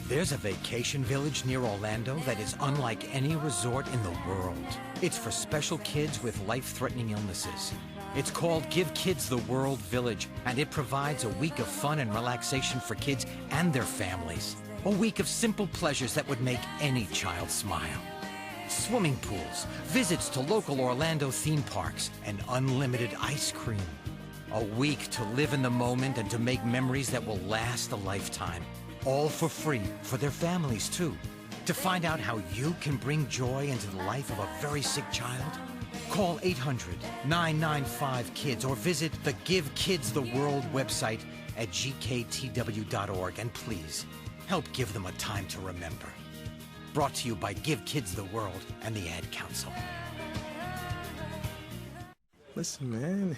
There's a vacation village near Orlando that is unlike any resort in the world. It's for special kids with life-threatening illnesses. It's called Give Kids the World Village, and it provides a week of fun and relaxation for kids and their families. A week of simple pleasures that would make any child smile. Swimming pools, visits to local Orlando theme parks, and unlimited ice cream. A week to live in the moment and to make memories that will last a lifetime. All for free for their families, too. To find out how you can bring joy into the life of a very sick child, call 800-995-KIDS or visit the Give Kids the World website at gktw.org. And please, help give them a time to remember. Brought to you by Give Kids the World and the Ad Council. Listen, man,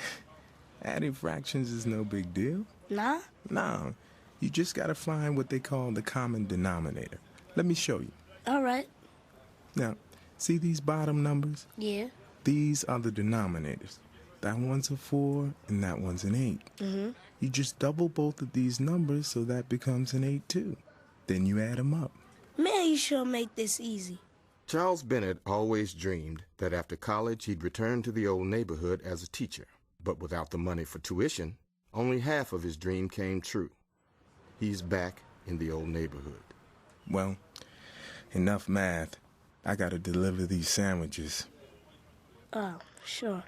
adding fractions is no big deal. Nah? No, you just gotta find what they call the common denominator. Let me show you. All right. Now, see these bottom numbers? Yeah. These are the denominators. That one's a 4 and that one's an 8. Mm-hmm. You just double both of these numbers so that becomes an 8 too. Then you add them up. Man, you sure make this easy. Charles Bennett always dreamed that after college he'd return to the old neighborhood as a teacher. But without the money for tuition, only half of his dream came true. He's back in the old neighborhood. Well, enough math. I gotta deliver these sandwiches. Oh, sure.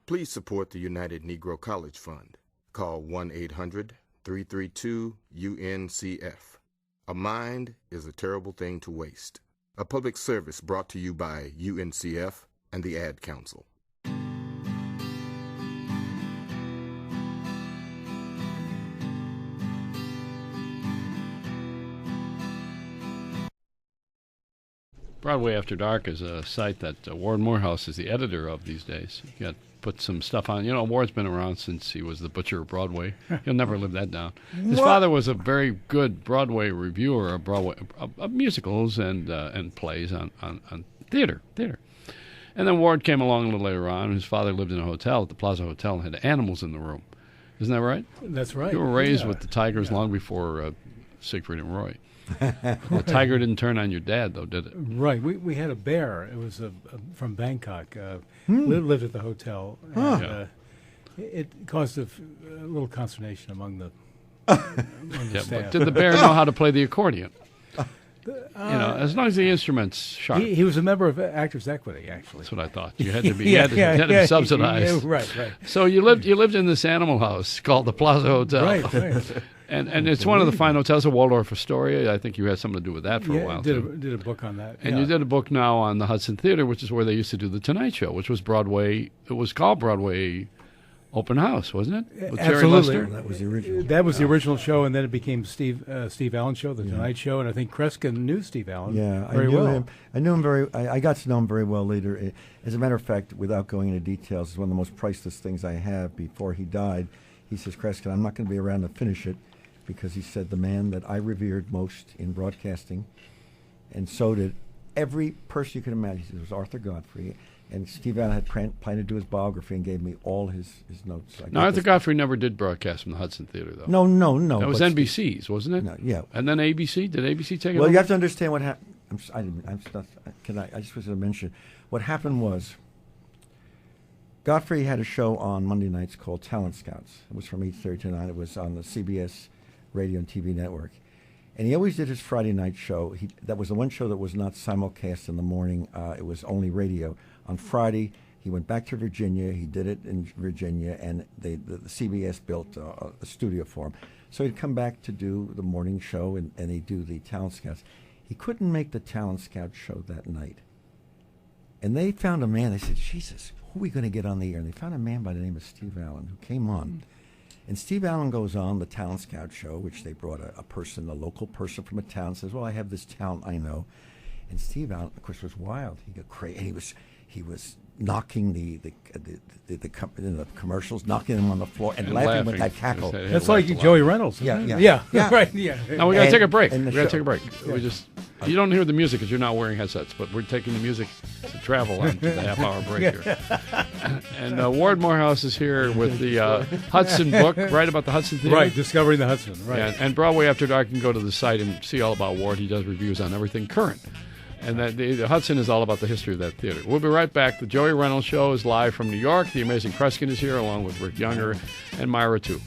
Please support the United Negro College Fund. Call 1-800-332-UNCF. A mind is a terrible thing to waste. A public service brought to you by UNCF and the Ad Council. Broadway After Dark is a site that Ward Morehouse is the editor of these days. You got to put some stuff on. You know, Ward's been around since he was the butcher of Broadway. He'll never live that down. His father was a very good Broadway reviewer of Broadway of musicals and plays on theater. And then Ward came along a little later on. His father lived in a hotel at the Plaza Hotel and had animals in the room. Isn't that right? That's right. You were raised with the Tigers long before Siegfried and Roy. The tiger didn't turn on your dad, though, did it? Right. We had a bear. It was from Bangkok. Lived at the hotel. And, it caused a little consternation among the staff. But did the bear know how to play the accordion? As long as the instrument's sharp. He was a member of Actors Equity, actually. That's what I thought. You had to be, you had to be subsidized. Right. So you lived in this animal house called the Plaza Hotel. Right. And it's one of the fine hotels of Waldorf Astoria. I think you had something to do with that for a while, too. Did a book on that. And you did a book now on the Hudson Theater, which is where they used to do The Tonight Show, which was Broadway. It was called Broadway Open House, wasn't it? With Jerry Lester? That was the original. That was the original show, and then it became Steve Allen Show, The Tonight Show, and I think Kreskin knew Steve Allen very well. Him. I knew him I got to know him very well later. As a matter of fact, without going into details, it's one of the most priceless things I have. Before he died, he says, Kreskin, I'm not going to be around to finish it, because he said the man that I revered most in broadcasting, and so did every person you could imagine. He said it was Arthur Godfrey, and Steve Allen had planned to do his biography and gave me all his notes. Now, Arthur Godfrey never did broadcast from the Hudson Theater, though. No. That was NBC's, wasn't it? No, yeah. And then ABC? Did ABC take it over? Well, you have to understand what happened. I just was going to mention. What happened was, Godfrey had a show on Monday nights called Talent Scouts. It was from 8:30 to 9. It was on the CBS radio and TV network. And he always did his Friday night show. That was the one show that was not simulcast in the morning. It was only radio. On Friday, he went back to Virginia. He did it in Virginia, and the CBS built a studio for him. So he'd come back to do the morning show, and he'd do the Talent Scouts. He couldn't make the Talent Scout show that night. And they found a man. They said, Jesus, who are we going to get on the air? And they found a man by the name of Steve Allen who came on. And Steve Allen goes on the Talent Scout show, which they brought a local person from a town, says, well, I have this talent I know. And Steve Allen, of course, was wild. He got crazy. And he was knocking the commercials, knocking them on the floor and laughing with that cackle. That's like Joey Reynolds. Yeah. Right. Yeah. Now we got to take a break. You don't hear the music because you're not wearing headsets, but we're taking the music to travel on the half-hour break here. And Ward Morehouse is here with the Hudson book, right, about the Hudson Theater? Right, Discovering the Hudson, right. And Broadway After Dark, you can go to the site and see all about Ward. He does reviews on everything current. And the Hudson is all about the history of that theater. We'll be right back. The Joey Reynolds Show is live from New York. The Amazing Kreskin is here, along with Rick Younger and Myra, too.